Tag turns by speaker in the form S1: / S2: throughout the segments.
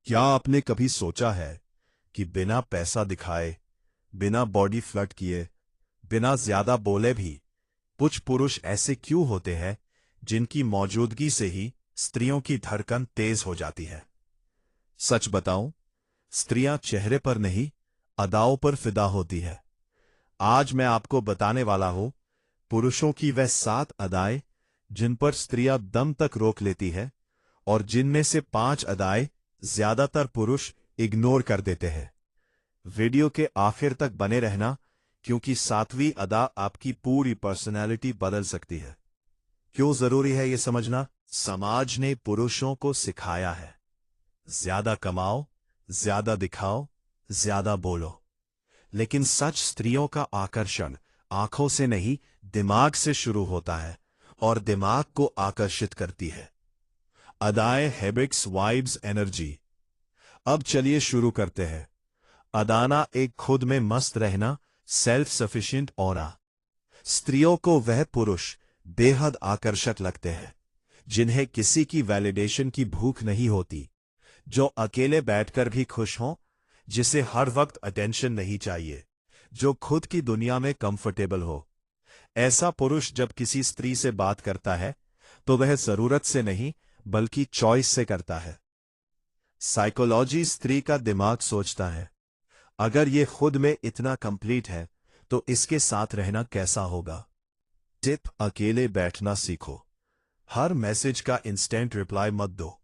S1: क्या आपने कभी सोचा है कि बिना पैसा दिखाए, बिना बॉडी फ्लर्ट किए, बिना ज्यादा बोले भी कुछ पुरुष ऐसे क्यों होते हैं जिनकी मौजूदगी से ही स्त्रियों की धड़कन तेज हो जाती है? सच बताऊं, स्त्रियां चेहरे पर नहीं, अदाओं पर फिदा होती है। आज मैं आपको बताने वाला हूं पुरुषों की वह 7 अदाएं जिन पर स्त्रियां दम तक रोक लेती है, और जिनमें से 5 अदाएं ज्यादातर पुरुष इग्नोर कर देते हैं। वीडियो के आखिर तक बने रहना, क्योंकि 7वीं अदा आपकी पूरी पर्सनैलिटी बदल सकती है। क्यों जरूरी है यह समझना? समाज ने पुरुषों को सिखाया है, ज्यादा कमाओ, ज्यादा दिखाओ, ज्यादा बोलो। लेकिन सच, स्त्रियों का आकर्षण आंखों से नहीं, दिमाग से शुरू होता है, और दिमाग को आकर्षित करती है। अदाएं, हैबिट्स, वाइब्स, एनर्जी। अब चलिए शुरू करते हैं। अदाना एक, खुद में मस्त रहना, सेल्फ सफिशिएंट ऑरा। स्त्रियों को वह पुरुष बेहद आकर्षक लगते हैं जिन्हें किसी की वैलिडेशन की भूख नहीं होती, जो अकेले बैठकर भी खुश हों, जिसे हर वक्त अटेंशन नहीं चाहिए, जो खुद की दुनिया में कंफर्टेबल हो। ऐसा पुरुष जब किसी स्त्री से बात करता है तो वह जरूरत से नहीं, बल्कि चॉइस से करता है। साइकोलॉजी, स्त्री का दिमाग सोचता है, अगर ये खुद में इतना कंप्लीट है तो इसके साथ रहना कैसा होगा। टिप: अकेले बैठना सीखो। हर मैसेज का इंस्टेंट रिप्लाई मत दो।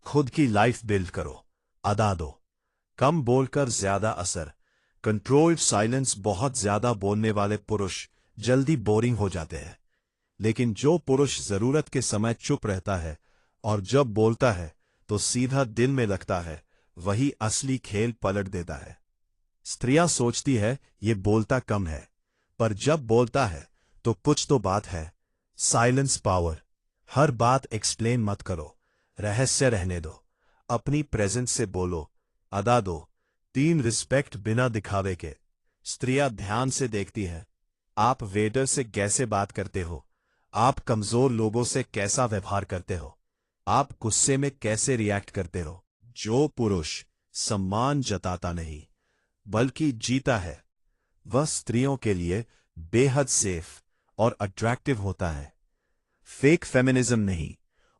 S1: खुद की लाइफ बिल्ड करो, अदा दो। कम बोलकर ज्यादा असर। Controlled silence. बहुत ज्यादा बोलने वाले पुरुष जल्दी बोरिंग हो जाते हैं, लेकिन जो पुरुष जरूरत के समय चुप रहता है और जब बोलता है तो सीधा दिल में लगता है, वही असली खेल पलट देता है। स्त्रियां सोचती है ये बोलता कम है, पर जब बोलता है तो कुछ तो बात है। Silence power. हर बात एक्सप्लेन मत करो, रहस्य रहने दो। अपनी प्रेजेंस से बोलो, अदा दो। 3, रिस्पेक्ट बिना दिखावे के। स्त्रियां ध्यान से देखती है, आप वेटर से कैसे बात करते हो, आप कमजोर लोगों से कैसा व्यवहार करते हो, आप गुस्से में कैसे रिएक्ट करते हो। जो पुरुष सम्मान जताता नहीं बल्कि जीता है, वह स्त्रियों के लिए बेहद सेफ और अट्रैक्टिव होता है। फेक फेमिनिज्म नहीं,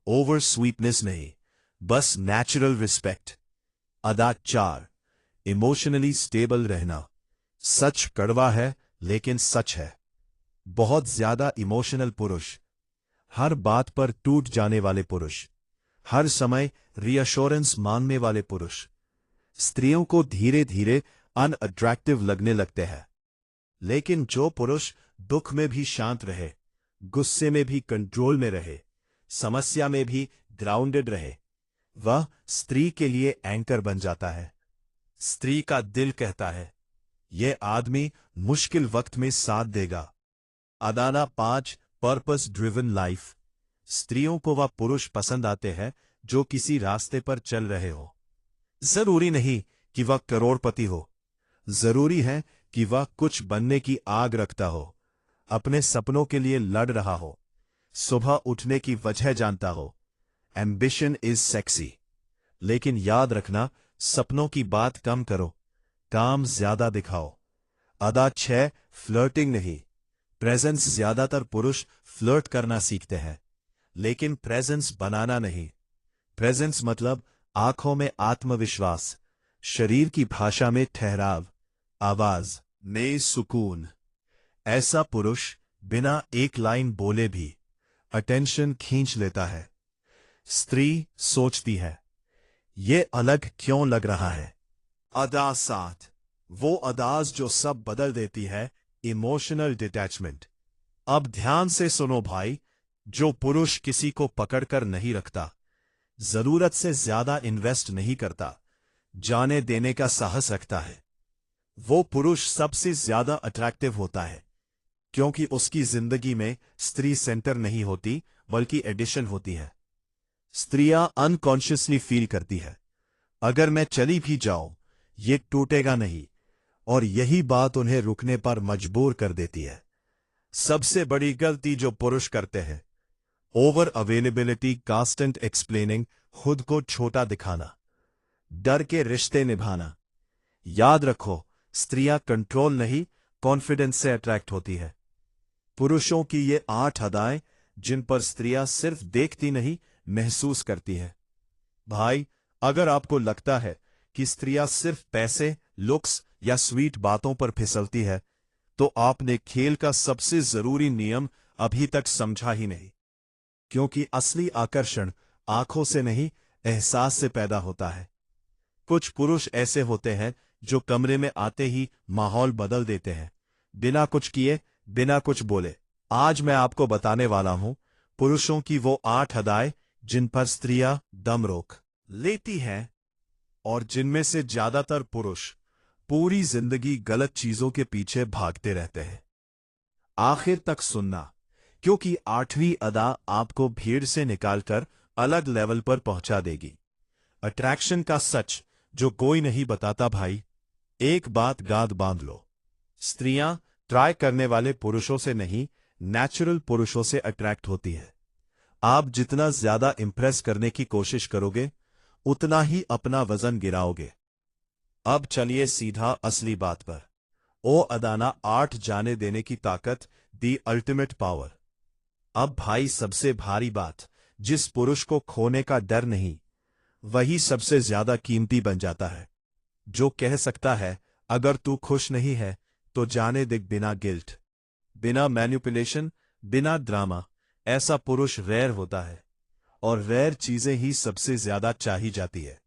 S1: ओवर स्वीटनेस नहीं, बस नेचुरल रिस्पेक्ट। अदा 4, इमोशनली स्टेबल रहना। सच कड़वा है लेकिन सच है। बहुत ज्यादा इमोशनल पुरुष, हर बात पर टूट जाने वाले पुरुष, हर समय रीअश्योरेंस मांगने वाले पुरुष, स्त्रियों को धीरे धीरे अनअट्रैक्टिव लगने लगते हैं। लेकिन जो पुरुष दुख में भी शांत रहे, गुस्से में भी कंट्रोल में रहे, समस्या में भी ग्राउंडेड रहे, वह स्त्री के लिए एंकर बन जाता है। स्त्री का दिल कहता है, यह आदमी मुश्किल वक्त में साथ देगा। Adana 5, purpose driven life. स्त्रियों को वह पुरुष पसंद आते हैं जो किसी रास्ते पर चल रहे हो। जरूरी नहीं कि वह करोड़पति हो, जरूरी है कि वह कुछ बनने की आग रखता हो, अपने सपनों के लिए लड़ रहा हो, सुबह उठने की वजह जानता हो। एम्बिशन इज सेक्सी, लेकिन याद रखना, सपनों की बात कम करो, काम ज्यादा दिखाओ। अदा 6, फ्लर्टिंग नहीं, प्रेजेंस। ज्यादातर पुरुष फ्लर्ट करना सीखते हैं, लेकिन प्रेजेंस बनाना नहीं। प्रेजेंस मतलब आंखों में आत्मविश्वास, शरीर की भाषा में ठहराव, आवाज में सुकून। ऐसा पुरुष बिना एक लाइन बोले भी अटेंशन खींच लेता है। स्त्री सोचती है, ये अलग क्यों लग रहा है। अदा 7, वो अदाज जो सब बदल देती है, इमोशनल डिटैचमेंट। अब ध्यान से सुनो भाई, जो पुरुष किसी को पकड़कर नहीं रखता, जरूरत से ज्यादा इन्वेस्ट नहीं करता, जाने देने का साहस रखता है, वो पुरुष सबसे ज्यादा अट्रैक्टिव होता है, क्योंकि उसकी जिंदगी में स्त्री सेंटर नहीं होती, बल्कि एडिशन होती है। स्त्रियां अनकॉन्शियसली फील करती है, अगर मैं चली भी जाऊं ये टूटेगा नहीं, और यही बात उन्हें रुकने पर मजबूर कर देती है। सबसे बड़ी गलती जो पुरुष करते हैं, ओवर अवेलेबिलिटी, कांस्टेंट एक्सप्लेनिंग, खुद को छोटा दिखाना। डर के रिश्ते निभाना। याद रखो, स्त्रियां कंट्रोल नहीं, कॉन्फिडेंस से अट्रैक्ट होती है। पुरुषों की ये 8 अदाएं जिन पर स्त्रियां सिर्फ देखती नहीं, महसूस करती है। भाई, अगर आपको लगता है कि स्त्रियां सिर्फ पैसे, लुक्स या स्वीट बातों पर फिसलती है, तो आपने खेल का सबसे जरूरी नियम अभी तक समझा ही नहीं। क्योंकि असली आकर्षण आंखों से नहीं, एहसास से पैदा होता है। कुछ पुरुष ऐसे होते हैं जो कमरे में आते ही माहौल बदल देते हैं, बिना कुछ किए, बिना कुछ बोले। आज मैं आपको बताने वाला हूं पुरुषों की वो 8 अदाएं जिन पर स्त्रियां दम रोक लेती हैं, और जिनमें से ज्यादातर पुरुष पूरी जिंदगी गलत चीजों के पीछे भागते रहते हैं। आखिर तक सुनना, क्योंकि 8वीं अदा आपको भीड़ से निकालकर अलग लेवल पर पहुंचा देगी। अट्रैक्शन का सच जो कोई नहीं बताता भाई। एक बात याद बांध लो, स्त्रियां ट्राई करने वाले पुरुषों से नहीं, नेचुरल पुरुषों से अट्रैक्ट होती है। आप जितना ज्यादा इंप्रेस करने की कोशिश करोगे, उतना ही अपना वजन गिराओगे। अब चलिए सीधा असली बात पर। ओ अदाना 8 जाने देने की ताकत, दी अल्टीमेट पावर। अब भाई सबसे भारी बात, जिस पुरुष को खोने का डर नहीं, वही सबसे ज्यादा कीमती बन जाता है। जो कह सकता है अगर तू खुश नहीं है तो जाने दे, बिना गिल्ट, बिना मैनिपुलेशन, बिना ड्रामा। ऐसा पुरुष रेयर होता है, और रेयर चीजें ही सबसे ज्यादा चाही जाती है।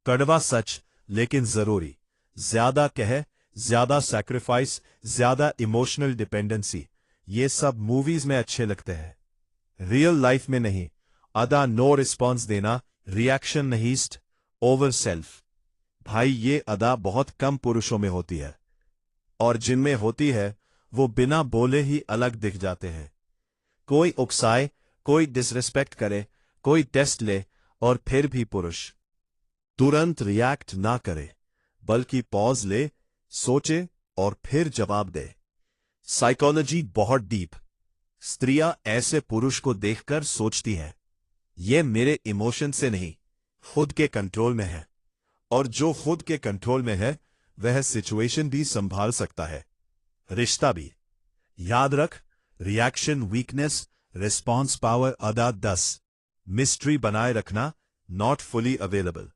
S1: कड़वा सच लेकिन जरूरी। ज्यादा कह, ज्यादा सैक्रिफाइस, ज्यादा इमोशनल डिपेंडेंसी, ये सब मूवीज में अच्छे लगते हैं, रियल लाइफ में नहीं। अदा नो रिस्पॉन्स देना, रिएक्शन नहीं, ओवर सेल्फ। भाई ये अदा बहुत कम पुरुषों में होती है, और जिनमें होती है वो बिना बोले ही अलग दिख जाते हैं। कोई उकसाए, कोई डिसरिस्पेक्ट करे, कोई टेस्ट ले, और फिर भी पुरुष तुरंत रिएक्ट ना करे, बल्कि पॉज ले, सोचे और फिर जवाब दे। साइकोलॉजी बहुत डीप। स्त्रियां ऐसे पुरुष को देखकर सोचती हैं, ये मेरे इमोशन से नहीं, खुद के कंट्रोल में है। और जो खुद के कंट्रोल में है, वह सिचुएशन भी संभाल सकता है, रिश्ता भी। याद रख, रिएक्शन वीकनेस, रिस्पॉन्स पावर अदा 10। मिस्ट्री बनाए रखना, नॉट फुली अवेलेबल।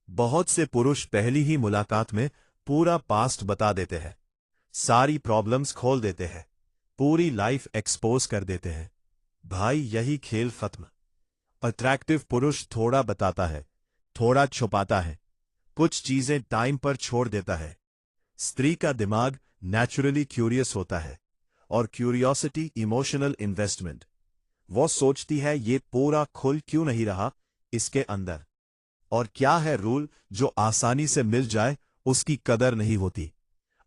S1: बहुत से पुरुष पहली ही मुलाकात में पूरा पास्ट बता देते हैं, सारी प्रॉब्लम्स खोल देते हैं, पूरी लाइफ एक्सपोज कर देते हैं। भाई यही खेल खत्म। अट्रैक्टिव पुरुष थोड़ा बताता है, थोड़ा छुपाता है, कुछ चीजें टाइम पर छोड़ देता है। स्त्री का दिमाग नेचुरली क्यूरियस होता है, और क्यूरियोसिटी इमोशनल इन्वेस्टमेंट। वो सोचती है ये पूरा खुल क्यों नहीं रहा इसके अंदर, और क्या है रूल जो आसानी से मिल जाए उसकी कदर नहीं होती।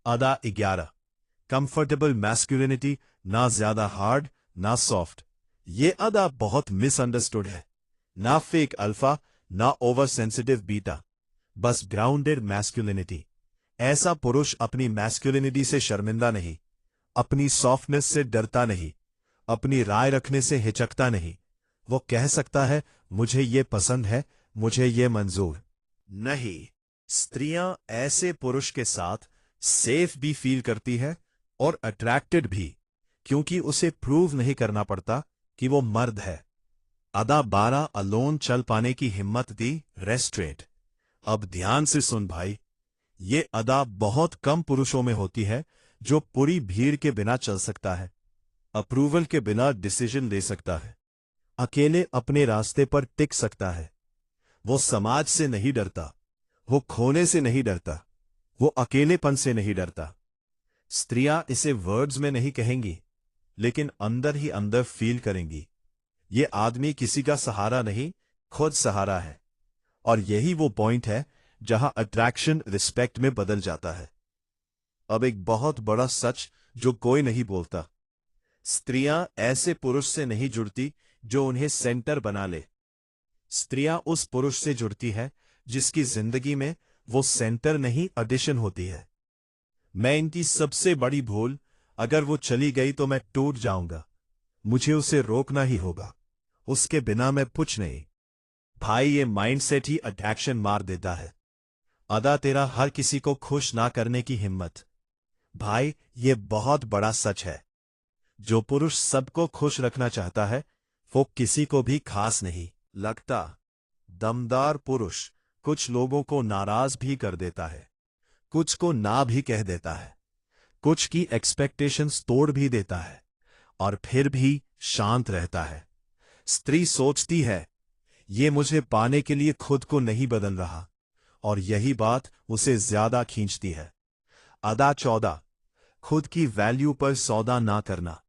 S1: अदा 11, कंफर्टेबल मैस्कुलिनिटी, ना ज्यादा हार्ड ना सॉफ्ट। ये अदा बहुत मिसअंडरस्टूड है। ना फेक अल्फा, ना ओवर सेंसिटिव बीटा, बस ग्राउंडेड मैस्कुलिनिटी। ऐसा पुरुष अपनी मैस्कुलिनिटी से शर्मिंदा नहीं, अपनी सॉफ्टनेस से डरता नहीं, अपनी राय रखने से हिचकता नहीं। वो कह सकता है मुझे ये पसंद है, मुझे ये मंजूर नहीं। स्त्रियां ऐसे पुरुष के साथ सेफ भी फील करती है और अट्रैक्टेड भी, क्योंकि उसे प्रूव नहीं करना पड़ता कि वो मर्द है। अदा 12, अलोन चल पाने की हिम्मत दी, रेस्ट्रेट। अब ध्यान से सुन भाई, ये अदा बहुत कम पुरुषों में होती है जो पूरी भीड़ के बिना चल सकता है, अप्रूवल के बिना डिसीजन ले सकता है, अकेले अपने रास्ते पर टिक सकता है। वो समाज से नहीं डरता, वो खोने से नहीं डरता, वो अकेलेपन से नहीं डरता। स्त्रियां इसे वर्ड्स में नहीं कहेंगी, लेकिन अंदर ही अंदर फील करेंगी, ये आदमी किसी का सहारा नहीं, खुद सहारा है। और यही वो पॉइंट है जहां अट्रैक्शन रिस्पेक्ट में बदल जाता है। अब एक बहुत बड़ा सच जो कोई नहीं बोलता, स्त्रियां ऐसे पुरुष से नहीं जुड़ती जो उन्हें सेंटर बना ले। स्त्रियां उस पुरुष से जुड़ती है जिसकी जिंदगी में वो सेंटर नहीं, एडिशन होती है। मैं इनकी सबसे बड़ी भूल, अगर वो चली गई तो मैं टूट जाऊंगा, मुझे उसे रोकना ही होगा, उसके बिना मैं कुछ नहीं। भाई ये माइंडसेट ही अट्रैक्शन मार देता है। अदा तेरा हर किसी को खुश ना करने की हिम्मत। भाई ये बहुत बड़ा सच है। जो पुरुष सबको खुश रखना चाहता है वो किसी को भी खास नहीं लगता। दमदार पुरुष कुछ लोगों को नाराज भी कर देता है, कुछ को ना भी कह देता है, कुछ की एक्सपेक्टेशंस तोड़ भी देता है, और फिर भी शांत रहता है। स्त्री सोचती है ये मुझे पाने के लिए खुद को नहीं बदल रहा, और यही बात उसे ज्यादा खींचती है। अदा 14, खुद की वैल्यू पर सौदा ना करना।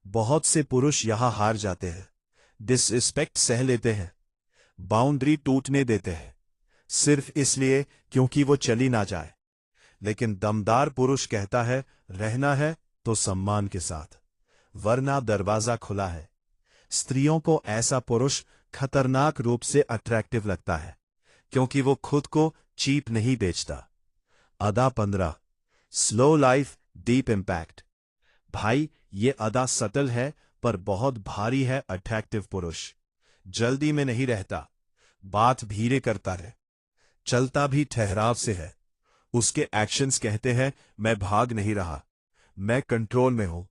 S1: बहुत से पुरुष यहां हार जाते हैं, डिसरिस्पेक्ट सह लेते हैं, बाउंड्री टूटने देते हैं, सिर्फ इसलिए क्योंकि वो चली ना जाए। लेकिन दमदार पुरुष कहता है रहना है तो सम्मान के साथ, वरना दरवाजा खुला है। स्त्रियों को ऐसा पुरुष खतरनाक रूप से अट्रैक्टिव लगता है, क्योंकि वो खुद को चीप नहीं बेचता। अदा 15, स्लो लाइफ डीप इम्पैक्ट। भाई ये अदा सटल है पर बहुत भारी है। अट्रैक्टिव पुरुष जल्दी में नहीं रहता, बात धीरे करता है, चलता भी ठहराव से है। उसके एक्शंस कहते हैं मैं भाग नहीं रहा, मैं कंट्रोल में हूं।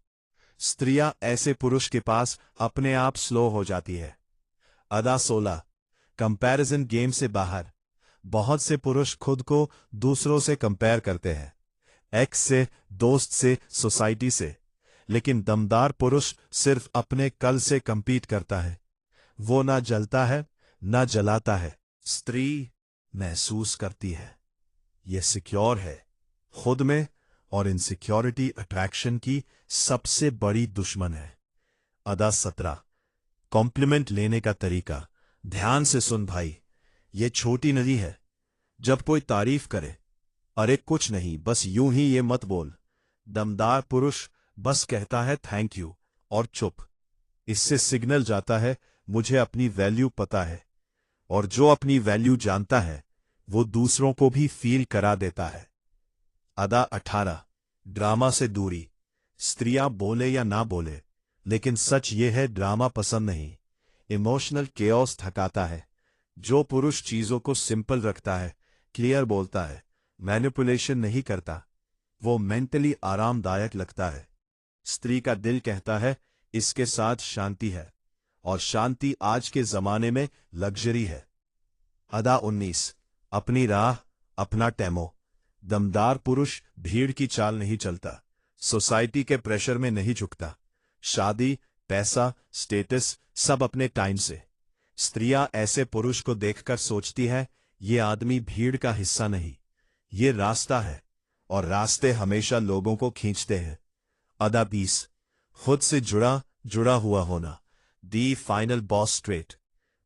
S1: स्त्रियां ऐसे पुरुष के पास अपने आप स्लो हो जाती है। अदा 16, कंपैरिजन गेम से बाहर। बहुत से पुरुष खुद को दूसरों से कंपेयर करते हैं, एक्स से, दोस्त से, सोसाइटी से। लेकिन दमदार पुरुष सिर्फ अपने कल से कंपीट करता है। वो ना जलता है ना जलाता है। स्त्री महसूस करती है ये सिक्योर है खुद में, और इनसिक्योरिटी अट्रैक्शन की सबसे बड़ी दुश्मन है। अदा 17, कॉम्प्लीमेंट लेने का तरीका। ध्यान से सुन भाई, ये छोटी नदी है। जब कोई तारीफ करे, अरे कुछ नहीं, बस यूं ही, ये मत बोल। दमदार पुरुष बस कहता है थैंक यू और चुप। इससे सिग्नल जाता है मुझे अपनी वैल्यू पता है, और जो अपनी वैल्यू जानता है वो दूसरों को भी फील करा देता है। अदा 18, ड्रामा से दूरी। स्त्रियां बोले या ना बोले, लेकिन सच ये है ड्रामा पसंद नहीं। इमोशनल केओस थकाता है। जो पुरुष चीजों को सिंपल रखता है, क्लियर बोलता है, मैनिपुलेशन नहीं करता, वो मेंटली आरामदायक लगता है। स्त्री का दिल कहता है इसके साथ शांति है, और शांति आज के जमाने में लग्जरी है। अदा 19, अपनी राह अपना टेमो। दमदार पुरुष भीड़ की चाल नहीं चलता, सोसाइटी के प्रेशर में नहीं झुकता। शादी, पैसा, स्टेटस सब अपने टाइम से। स्त्रियां ऐसे पुरुष को देखकर सोचती है ये आदमी भीड़ का हिस्सा नहीं, ये रास्ता है, और रास्ते हमेशा लोगों को खींचते हैं। अदा 20, खुद से जुड़ा हुआ होना। The final boss straight.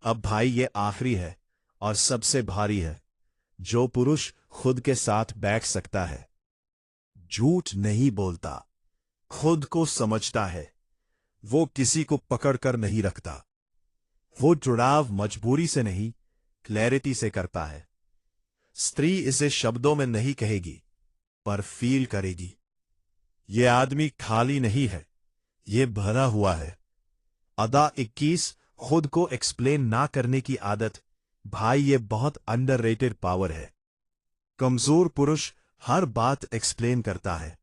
S1: अब भाई ये आखिरी है और सबसे भारी है। जो पुरुष खुद के साथ बैठ सकता है, झूठ नहीं बोलता, खुद को समझता है, वो किसी को पकड़कर नहीं रखता, वो जुड़ाव मजबूरी से नहीं, क्लैरिटी से करता है। स्त्री इसे शब्दों में नहीं कहेगी, पर फील करेगी। ये आदमी खाली नहीं है, ये भरा हुआ है। अदा 21, खुद को एक्सप्लेन ना करने की आदत। भाई ये बहुत अंडररेटेड पावर है। कमजोर पुरुष हर बात एक्सप्लेन करता है,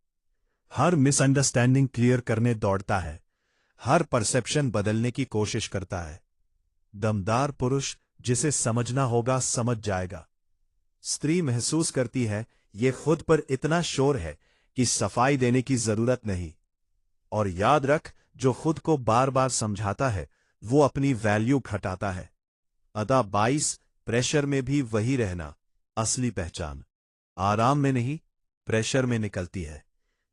S1: हर मिसअंडरस्टैंडिंग क्लियर करने दौड़ता है, हर परसेप्शन बदलने की कोशिश करता है। दमदार पुरुष जिसे समझना होगा समझ जाएगा। स्त्री महसूस करती है ये खुद पर इतना श्योर है कि सफाई देने की जरूरत नहीं। और याद रख, जो खुद को बार बार समझाता है वो अपनी वैल्यू घटाता है। अदा 22, प्रेशर में भी वही रहना। असली पहचान आराम में नहीं, प्रेशर में निकलती है।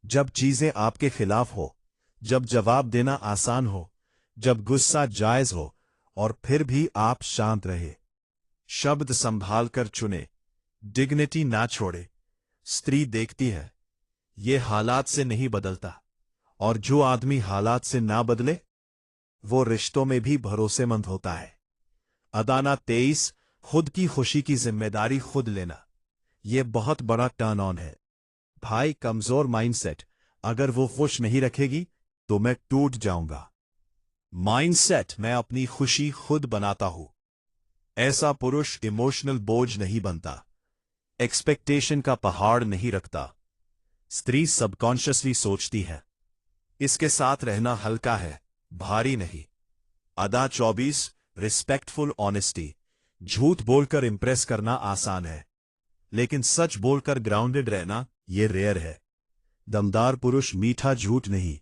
S1: जब चीजें आपके खिलाफ हो, जब जवाब देना आसान हो, जब गुस्सा जायज हो, और फिर भी आप शांत रहे। शब्द संभाल कर चुने, डिग्निटी ना छोड़े। स्त्री देखती है ये हालात से नहीं बदलता, और जो आदमी हालात से ना बदले वो रिश्तों में भी भरोसेमंद होता है। अदाना 23, खुद की खुशी की जिम्मेदारी खुद लेना। यह बहुत बड़ा टर्न ऑन है। भाई कमजोर माइंडसेट, अगर वो खुश नहीं रखेगी तो मैं टूट जाऊंगा। माइंडसेट, मैं अपनी खुशी खुद बनाता हूं। ऐसा पुरुष इमोशनल बोझ नहीं बनता, एक्सपेक्टेशन का पहाड़ नहीं रखता। स्त्री सबकॉन्शियसली सोचती है, इसके साथ रहना हल्का है, भारी नहीं। अदा 24, रिस्पेक्टफुल ऑनेस्टी। झूठ बोलकर इंप्रेस करना आसान है, लेकिन सच बोलकर ग्राउंडेड रहना ये रेयर है। दमदार पुरुष मीठा झूठ नहीं,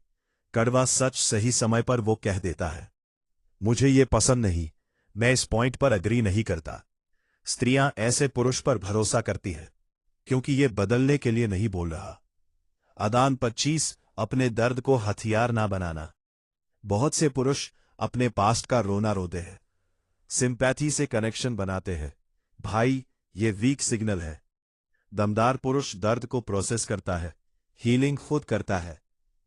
S1: कड़वा सच सही समय पर वो कह देता है। मुझे ये पसंद नहीं, मैं इस पॉइंट पर अग्री नहीं करता। स्त्रियां ऐसे पुरुष पर भरोसा करती हैं क्योंकि ये बदलने के लिए नहीं बोल रहा। अदान 25, अपने दर्द को हथियार ना बनाना। बहुत से पुरुष अपने पास्ट का रोना रोते हैं, सिंपैथी से कनेक्शन बनाते हैं। भाई, ये वीक सिग्नल है। दमदार पुरुष दर्द को प्रोसेस करता है, हीलिंग खुद करता है,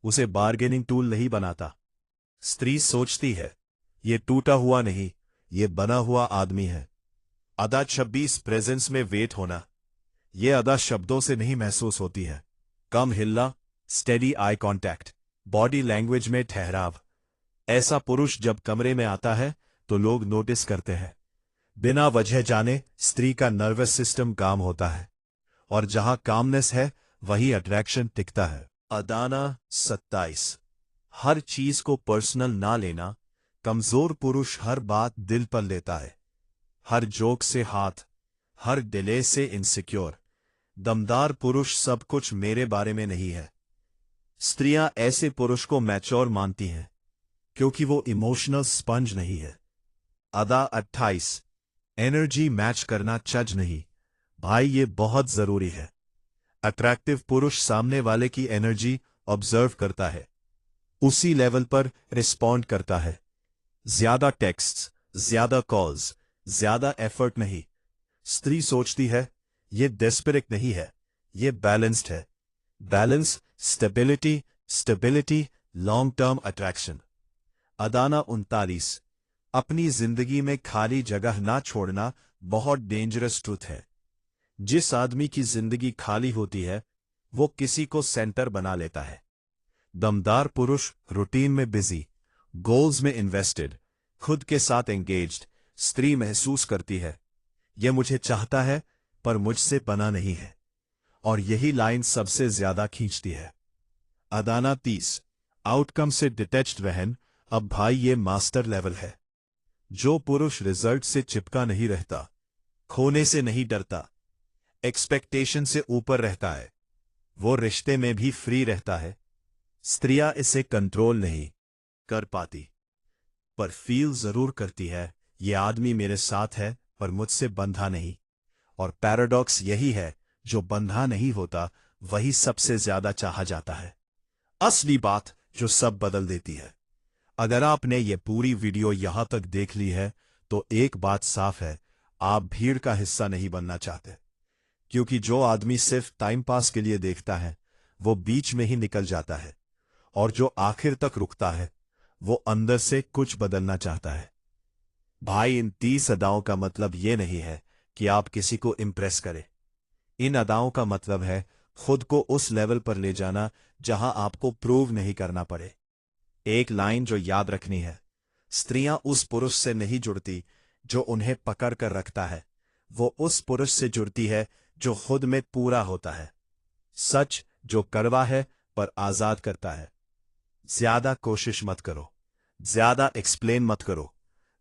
S1: उसे बार्गेनिंग टूल नहीं बनाता। स्त्री सोचती है, ये टूटा हुआ नहीं, ये बना हुआ आदमी है। अदा 26, प्रेजेंस में वेट होना। ये अदा शब्दों से नहीं महसूस होती है। कम हिलना, steady eye contact, body language में ठहराव। ऐसा पुरुष जब कमरे में आता है तो लोग नोटिस करते हैं। बिना वजह जाने स्त्री का नर्वस सिस्टम काम होता है, और जहां कामनेस है वही अट्रैक्शन टिकता है। अदाना 27, हर चीज को पर्सनल ना लेना। कमजोर पुरुष हर बात दिल पर लेता है, हर जोक से हाथ, हर डिले से इनसिक्योर। दमदार पुरुष सब कुछ मेरे बारे में नहीं है। स्त्रियां ऐसे पुरुष को मैच्योर मानती हैं क्योंकि वो इमोशनल स्पंज नहीं है। अदा 28, एनर्जी मैच करना चज नहीं। भाई, ये बहुत जरूरी है। अट्रैक्टिव पुरुष सामने वाले की एनर्जी ऑब्जर्व करता है, उसी लेवल पर रिस्पॉन्ड करता है। ज्यादा टेक्स्ट्स, ज्यादा कॉल्स, ज्यादा एफर्ट नहीं। स्त्री सोचती है, ये डेस्परेट नहीं है, ये बैलेंस्ड है। Balance, stability, stability, long term attraction. अदाना 39, अपनी जिंदगी में खाली जगह ना छोड़ना बहुत डेंजरस ट्रूथ है। जिस आदमी की जिंदगी खाली होती है वो किसी को सेंटर बना लेता है। दमदार पुरुष रूटीन में बिजी, गोल्स में इन्वेस्टेड, खुद के साथ एंगेज्ड। स्त्री महसूस करती है, यह मुझे चाहता है पर मुझसे बना नहीं है, और यही लाइन सबसे ज्यादा खींचती है। अदाना 30, आउटकम से डिटैच्ड रहन। अब भाई, ये मास्टर लेवल है। जो पुरुष रिजल्ट से चिपका नहीं रहता, खोने से नहीं डरता, एक्सपेक्टेशन से ऊपर रहता है, वो रिश्ते में भी फ्री रहता है। स्त्रियां इसे कंट्रोल नहीं कर पाती, पर फील जरूर करती है, ये आदमी मेरे साथ है पर मुझसे बंधा नहीं। और पैराडॉक्स यही है, जो बंधा नहीं होता वही सबसे ज्यादा चाहा जाता है। असली बात जो सब बदल देती है। अगर आपने ये पूरी वीडियो यहां तक देख ली है तो एक बात साफ है, आप भीड़ का हिस्सा नहीं बनना चाहते। क्योंकि जो आदमी सिर्फ टाइम पास के लिए देखता है वो बीच में ही निकल जाता है, और जो आखिर तक रुकता है वो अंदर से कुछ बदलना चाहता है। भाई, इन 30 अदाओं का मतलब ये नहीं है कि आप किसी को इम्प्रेस करें। इन अदाओं का मतलब है खुद को उस लेवल पर ले जाना जहां आपको प्रूव नहीं करना पड़े। एक लाइन जो याद रखनी है, स्त्रियां उस पुरुष से नहीं जुड़ती जो उन्हें पकड़ कर रखता है, वो उस पुरुष से जुड़ती है जो खुद में पूरा होता है। सच जो कड़वा है पर आजाद करता है। ज्यादा कोशिश मत करो, ज्यादा एक्सप्लेन मत करो,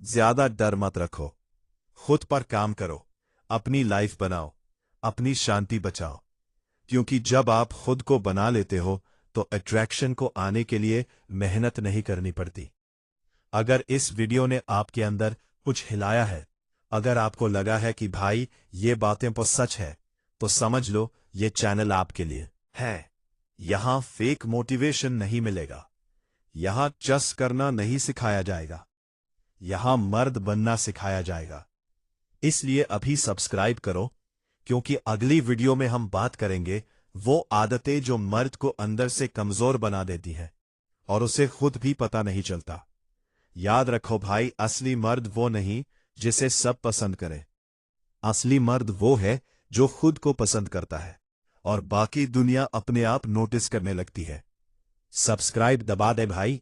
S1: ज्यादा डर मत रखो। खुद पर काम करो, अपनी लाइफ बनाओ, अपनी शांति बचाओ। क्योंकि जब आप खुद को बना लेते हो तो अट्रैक्शन को आने के लिए मेहनत नहीं करनी पड़ती। अगर इस वीडियो ने आपके अंदर कुछ हिलाया है, अगर आपको लगा है कि भाई ये बातें तो सच है, तो समझ लो ये चैनल आपके लिए है। यहां फेक मोटिवेशन नहीं मिलेगा, यहां चस करना नहीं सिखाया जाएगा, यहां मर्द बनना सिखाया जाएगा। इसलिए अभी सब्सक्राइब करो, क्योंकि अगली वीडियो में हम बात करेंगे वो आदतें जो मर्द को अंदर से कमजोर बना देती हैं और उसे खुद भी पता नहीं चलता। याद रखो भाई, असली मर्द वो नहीं जिसे सब पसंद करे। असली मर्द वो है जो खुद को पसंद करता है और बाकी दुनिया अपने आप नोटिस करने लगती है। सब्सक्राइब दबा दे भाई।